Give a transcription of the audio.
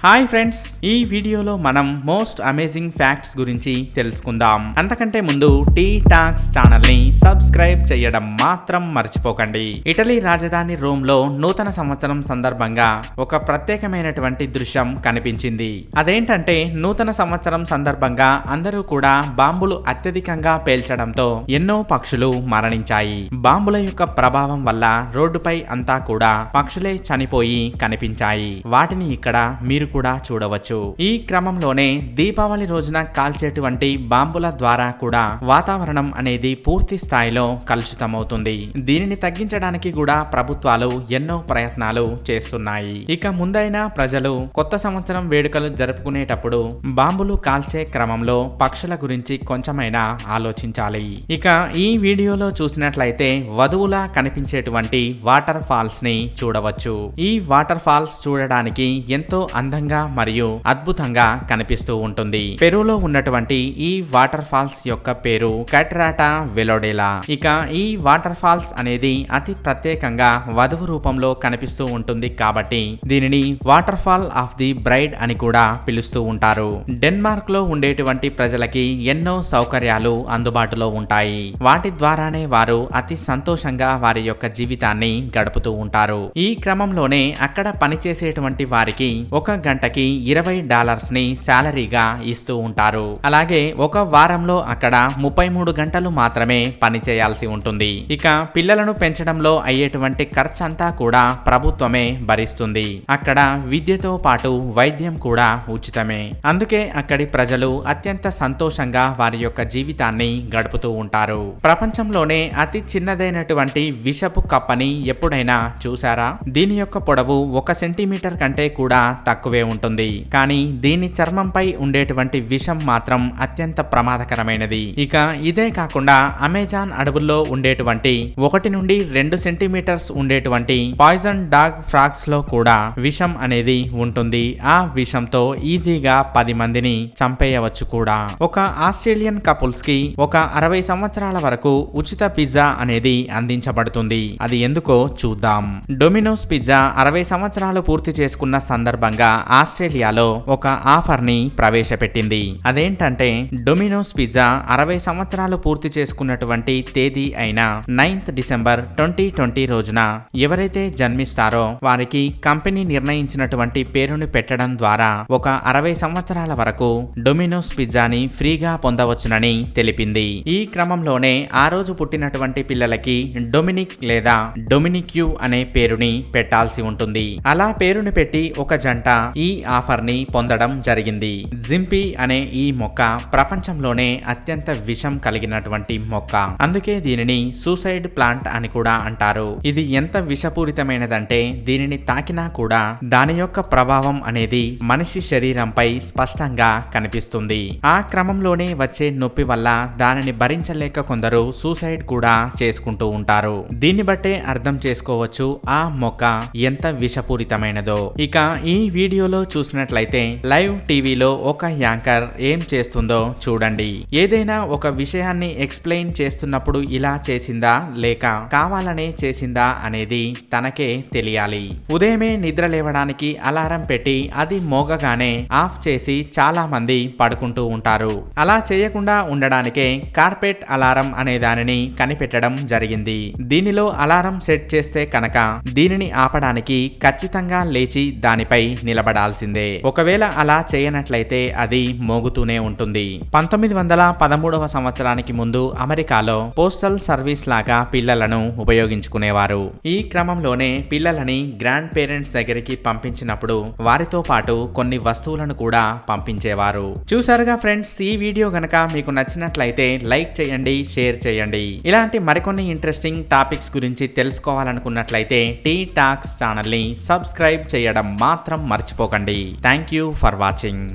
Hi friends, ఈ వీడియోలో మనం మోస్ట్ అమేజింగ్ ఫ్యాక్ట్స్ గురించి తెలుసుకుందాం. అంతకంటే ముందు టీ టాక్స్ ఛానల్ ని సబ్స్క్రైబ్ చేయడం మాత్రం మర్చిపోకండి. ఇటలీ రాజధాని రోమ్ లో నూతన సంవత్సరం సందర్భంగా ఒక ప్రత్యేకమైనటువంటి దృశ్యం కనిపించింది. అదేంటంటే నూతన సంవత్సరం సందర్భంగా అందరూ కూడా బాంబులు అత్యధికంగా పేల్చడంతో ఎన్నో పక్షులు మరణించాయి. బాంబుల యొక్క ప్రభావం వల్ల రోడ్డుపై అంతా కూడా పక్షులే చనిపోయి కనిపించాయి. వాటిని ఇక్కడ మీరు కూడా చూడవచ్చు. ఈ క్రమంలోనే దీపావళి రోజున కాల్చేటువంటి బాంబుల ద్వారా కూడా వాతావరణం అనేది పూర్తి స్థాయిలో కలుషితమవుతుంది. దీనిని తగ్గించడానికి కూడా ప్రభుత్వాలు ఎన్నో ప్రయత్నాలు చేస్తున్నాయి. ఇక ముందైనా ప్రజలు కొత్త సంవత్సరం వేడుకలు జరుపుకునేటప్పుడు బాంబులు కాల్చే క్రమంలో పక్షుల గురించి కొంచెమైనా ఆలోచించాలి. ఇక ఈ వీడియోలో చూసినట్లయితే వధువులా కనిపించేటువంటి వాటర్ ఫాల్స్ ని చూడవచ్చు. ఈ వాటర్ ఫాల్స్ చూడడానికి ఎంతో అందంగా మరియు అద్భుతంగా కనిపిస్తూ ఉంటుంది. పెరూలో ఉన్నటువంటి ఈ వాటర్ ఫాల్స్ యొక్క పేరు కట్రాటా వెలోడెలా. ఇక ఈ వాటర్ ఫాల్స్ అనేది అతి ప్రత్యేకంగా వధువు రూపంలో కనిపిస్తూ ఉంటుంది కాబట్టి దీనిని water fall of the bride అని కూడా పిలుస్తూ ఉంటారు. డెన్మార్క్ లో ఉండేటువంటి ప్రజలకి ఎన్నో సౌకర్యాలు అందుబాటులో ఉంటాయి. వాటి ద్వారానే వారు అతి సంతోషంగా వారి యొక్క జీవితాన్ని గడుపుతూ ఉంటారు. ఈ క్రమంలోనే అక్కడ పనిచేసేటువంటి వారికి ఒక గంటకి $20 ని శాలరీగా ఇస్తూ ఉంటారు. అలాగే ఒక వారంలో అక్కడ 33 గంటలు మాత్రమే పని చేయాల్సి ఉంటుంది. ఇక పిల్లలను పెంచడంలో అయ్యేటువంటి ఖర్చంతా కూడా ప్రభుత్వమే భరిస్తుంది. అక్కడ విద్యతో పాటు వైద్యం కూడా ఉచితమే. అందుకే అక్కడి ప్రజలు అత్యంత సంతోషంగా వారి యొక్క జీవితాన్ని గడుపుతూ ఉంటారు. ప్రపంచంలోనే అతి చిన్నదైనటువంటి విషపు కప్పని ఎప్పుడైనా చూసారా? దీని యొక్క పొడవు 1 సెంటీమీటర్ కంటే కూడా తక్కువే ఉంటుంది. కానీ దీని చర్మంపై ఉండేటువంటి విషం మాత్రం అత్యంత ప్రమాదకరమైనది. ఇక ఇదే కాకుండా అమెజాన్ అడవుల్లో ఉండేటువంటి 1 నుండి 2 సెంటీమీటర్స్ ఉండేటువంటి పాయిజన్ డాగ్ ఫ్రాగ్స్ లో కూడా విషం అనేది ఉంటుంది. ఆ విషంతో ఈజీగా 10 మందిని చంపేయవచ్చు కూడా. ఒక ఆస్ట్రేలియన్ కపుల్స్ కి ఒక 60 సంవత్సరాల వరకు ఉచిత పిజ్జా అనేది అందించబడుతుంది. అది ఎందుకో చూద్దాం. డొమినోస్ పిజ్జా 60 సంవత్సరాలు పూర్తి చేసుకున్న సందర్భంగా ఆస్ట్రేలియాలో ఒక ఆఫర్ ని ప్రవేశపెట్టింది. అదేంటంటే డొమినోస్ పిజ్జా 60 సంవత్సరాలు పూర్తి చేసుకున్నటువంటి తేదీ అయిన 9th డిసెంబర్ 2020 రోజున ఎవరైతే జన్మిస్తారో వారికి కంపెనీ నిర్ణయించినటువంటి పేరుని పెట్టడం ద్వారా ఒక 60 సంవత్సరాల వరకు డొమినోస్ పిజ్జాని ఫ్రీగా పొందవచ్చునని తెలిపింది. ఈ క్రమంలోనే ఆ రోజు పుట్టినటువంటి పిల్లలకి డొమినిక్ లేదా డొమినిక్యూ అనే పేరుని పెట్టాల్సి ఉంటుంది. అలా పేరుని పెట్టి ఒక జంట ఈ ఆఫర్ ని పొందడం జరిగింది. జింపీ అనే ఈ మొక్క ప్రపంచంలోనే అత్యంత విషం కలిగినటువంటి మొక్క. అందుకే దీనిని సూసైడ్ ప్లాంట్ అని కూడా అంటారు. ఇది ఎంత విషపూరితమైనదంటే దీనిని తాకినా కూడా దాని యొక్క ప్రభావం అనేది మనిషి శరీరంపై స్పష్టంగా కనిపిస్తుంది. ఆ క్రమంలోనే వచ్చే నొప్పి వల్ల దానిని భరించలేక కొందరు సూసైడ్ కూడా చేసుకుంటూ ఉంటారు. దీన్ని బట్టే అర్థం చేసుకోవచ్చు ఆ మొక్క ఎంత విషపూరితమైనదో. ఇక ఈ వీడియోలో చూసినట్లయితే లైవ్ టీవీలో ఒక యాంకర్ ఏం చేస్తుందో చూడండి. ఏదైనా ఒక విషయాన్ని ఎక్స్ప్లెయిన్ చేస్తున్నప్పుడు ఇలా చేసిందా లేక కావాలనే చేసిందా అనేది తనకే తెలియాలి. ఉదయమే నిద్ర లేవడానికి అలారం పెట్టి అది మోగగానే ఆఫ్ చేసి చాలా మంది పడుకుంటూ ఉంటారు. అలా చేయకుండా ఉండడానికే కార్పెట్ అలారం అనే దానిని కనిపెట్టడం జరిగింది. దీనిలో అలారం సెట్ చేస్తే కనుక దీనిని ఆపడానికి ఖచ్చితంగా లేచి దానిపై నిలబడాల్సిందే. ఒకవేళ అలా చేయనట్లయితే అది మోగుతూనే ఉంటుంది. 1913వ సంవత్సరానికి ముందు అమెరికాలో పోస్టల్ సర్వీస్ లాగా పిల్లలను ఉపయోగించుకునేవారు. ఈ క్రమంలోనే పిల్లలని గ్రాండ్ పేరెంట్స్ దగ్గరికి పంపించినప్పుడు వారితో పాటు కొన్ని వస్తువులను కూడా పంపించేవారు. చూసారుగా ఫ్రెండ్స్, ఈ వీడియో గనక మీకు నచ్చినట్లయితే లైక్ చేయండి, షేర్ చేయండి. ఇలాంటి మరికొన్ని ఇంట్రెస్టింగ్ టాపిక్స్ గురించి తెలుసుకోవాలనుకున్నట్లయితే టీ టాక్స్ ఛానల్ ని సబ్స్క్రైబ్ చేయడం మాత్రం మర్చిపోకండి. Thank you for watching.